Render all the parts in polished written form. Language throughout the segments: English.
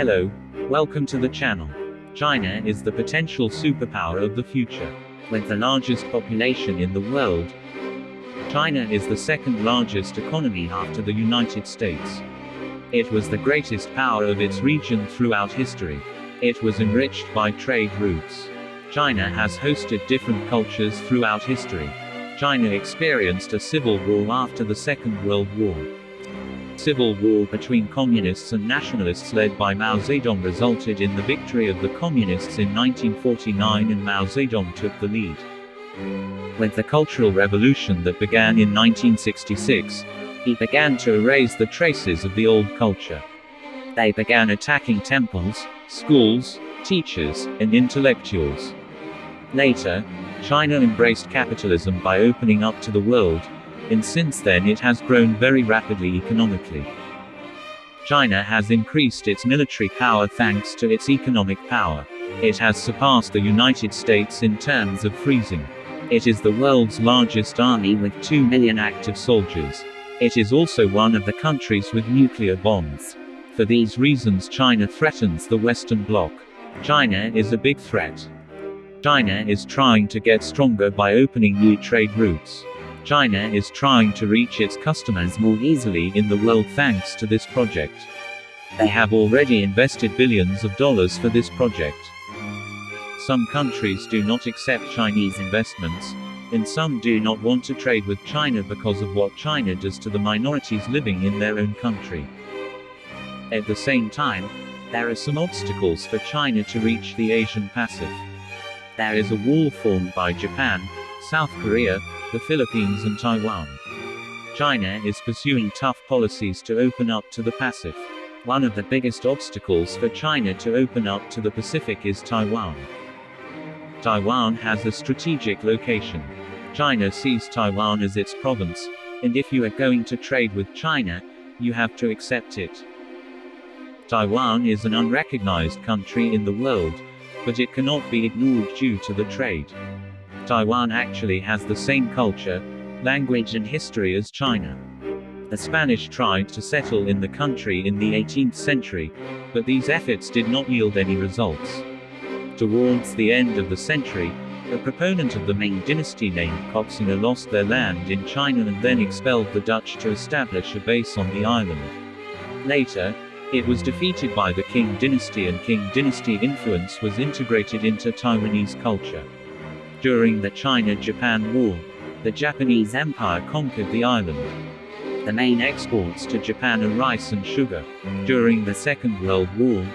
Hello, welcome to the channel. China is the potential superpower of the future. With the largest population in the world, China is the second largest economy after the United States. It was the greatest power of its region throughout history. It was enriched by trade routes. China has hosted different cultures throughout history. China experienced a civil war after the Second World War. Civil war between communists and nationalists led by Mao Zedong resulted in the victory of the communists in 1949, and Mao Zedong took the lead. With the Cultural Revolution that began in 1966, he began to erase the traces of the old culture. They began attacking temples, schools, teachers, and intellectuals. Later, China embraced capitalism by opening up to the world, and since then it has grown very rapidly economically. China has increased its military power thanks to its economic power. It has surpassed the United States in terms of freezing. It is the world's largest army with 2 million active soldiers. It is also one of the countries with nuclear bombs. For these reasons, China threatens the Western Bloc. China is a big threat. China is trying to get stronger by opening new trade routes. China is trying to reach its customers more easily in the world thanks to this project. They have already invested billions of dollars for this project. Some countries do not accept Chinese investments, and some do not want to trade with China because of what China does to the minorities living in their own country. At the same time, there are some obstacles for China to reach the Asian Pacific. There is a wall formed by Japan, South Korea, the Philippines and Taiwan. China is pursuing tough policies to open up to the Pacific. One of the biggest obstacles for China to open up to the Pacific is Taiwan. Taiwan has a strategic location. China sees Taiwan as its province, and if you are going to trade with China, you have to accept it. Taiwan is an unrecognized country in the world, but it cannot be ignored due to the trade. Taiwan actually has the same culture, language and history as China. The Spanish tried to settle in the country in the 18th century, but these efforts did not yield any results. Towards the end of the century, a proponent of the Ming dynasty named Koxinga lost their land in China and then expelled the Dutch to establish a base on the island. Later, it was defeated by the Qing dynasty, and Qing dynasty influence was integrated into Taiwanese culture. During the China-Japan War, the Japanese Empire conquered the island. The main exports to Japan are rice and sugar. During the Second World War,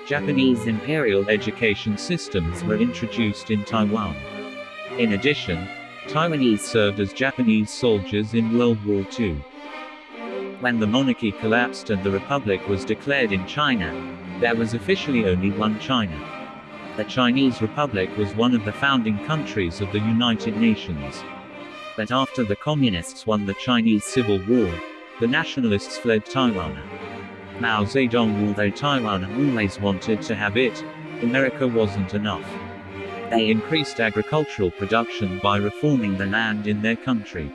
Japanese imperial education systems were introduced in Taiwan. In addition, Taiwanese served as Japanese soldiers in World War II. When the monarchy collapsed and the republic was declared in China, there was officially only one China. The Chinese Republic was one of the founding countries of the United Nations. But after the communists won the Chinese Civil War, the nationalists fled Taiwan. Mao Zedong, although Taiwan always wanted to have it, America wasn't enough. They increased agricultural production by reforming the land in their country.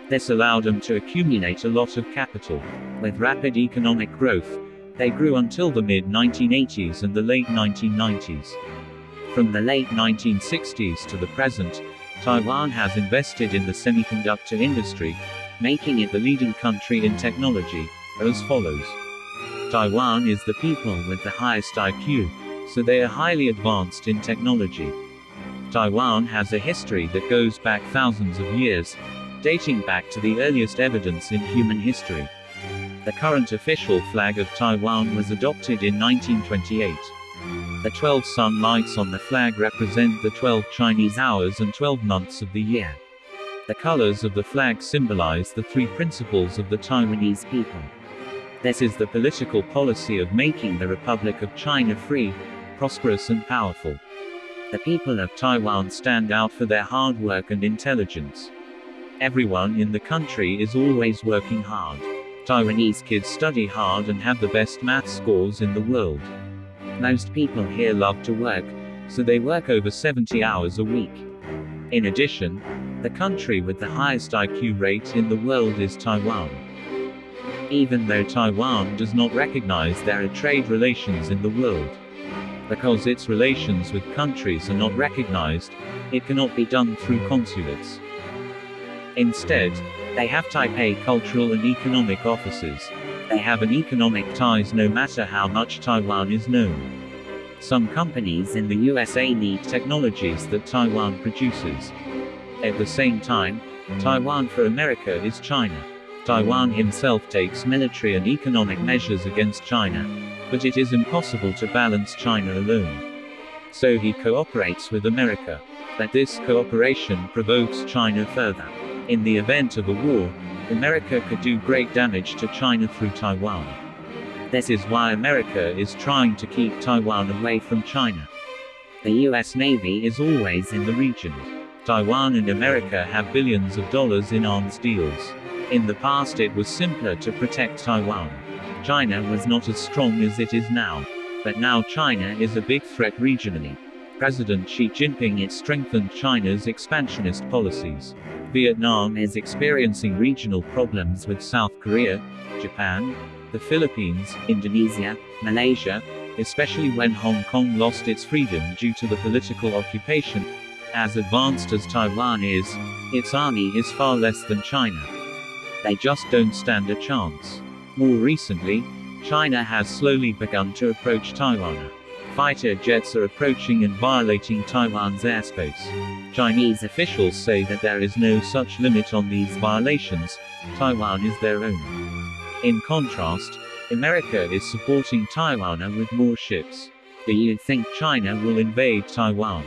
This allowed them to accumulate a lot of capital. With rapid economic growth, they grew until the mid-1980s and the late 1990s. From the late 1960s to the present, Taiwan has invested in the semiconductor industry, making it the leading country in technology, as follows. Taiwan is the people with the highest IQ, so they are highly advanced in technology. Taiwan has a history that goes back thousands of years, dating back to the earliest evidence in human history. The current official flag of Taiwan was adopted in 1928. The 12 sun lights on the flag represent the 12 Chinese hours and 12 months of the year. The colors of the flag symbolize the three principles of the Taiwanese people. This is the political policy of making the Republic of China free, prosperous and powerful. The people of Taiwan stand out for their hard work and intelligence. Everyone in the country is always working hard. Taiwanese kids study hard and have the best math scores in the world. Most people here love to work, so they work over 70 hours a week. In addition, the country with the highest IQ rate in the world is Taiwan. even though Taiwan does not recognize there are trade relations in the world. Because its relations with countries are not recognized, it cannot be done through consulates. Instead, they have Taipei cultural and economic offices. They have an economic ties no matter how much Taiwan is known. Some companies in the USA need technologies that Taiwan produces. At the same time, Taiwan for America is China. Taiwan himself takes military and economic measures against China, but it is impossible to balance China alone. So he cooperates with America. But this cooperation provokes China further. In the event of a war, America could do great damage to China through Taiwan. This is why America is trying to keep Taiwan away from China. The US Navy is always in the region. Taiwan and America have billions of dollars in arms deals. In the past it was simpler to protect Taiwan. China was not as strong as it is now. But now China is a big threat regionally. President Xi Jinping has strengthened China's expansionist policies. Vietnam is experiencing regional problems with South Korea, Japan, the Philippines, Indonesia, Malaysia, especially when Hong Kong lost its freedom due to the political occupation. As advanced as Taiwan is, its army is far less than China. They just don't stand a chance. More recently, China has slowly begun to approach Taiwan. Fighter jets are approaching and violating Taiwan's airspace. Chinese officials say that there is no such limit on these violations, Taiwan is their own. In contrast, America is supporting Taiwan with more ships. Do you think China will invade Taiwan?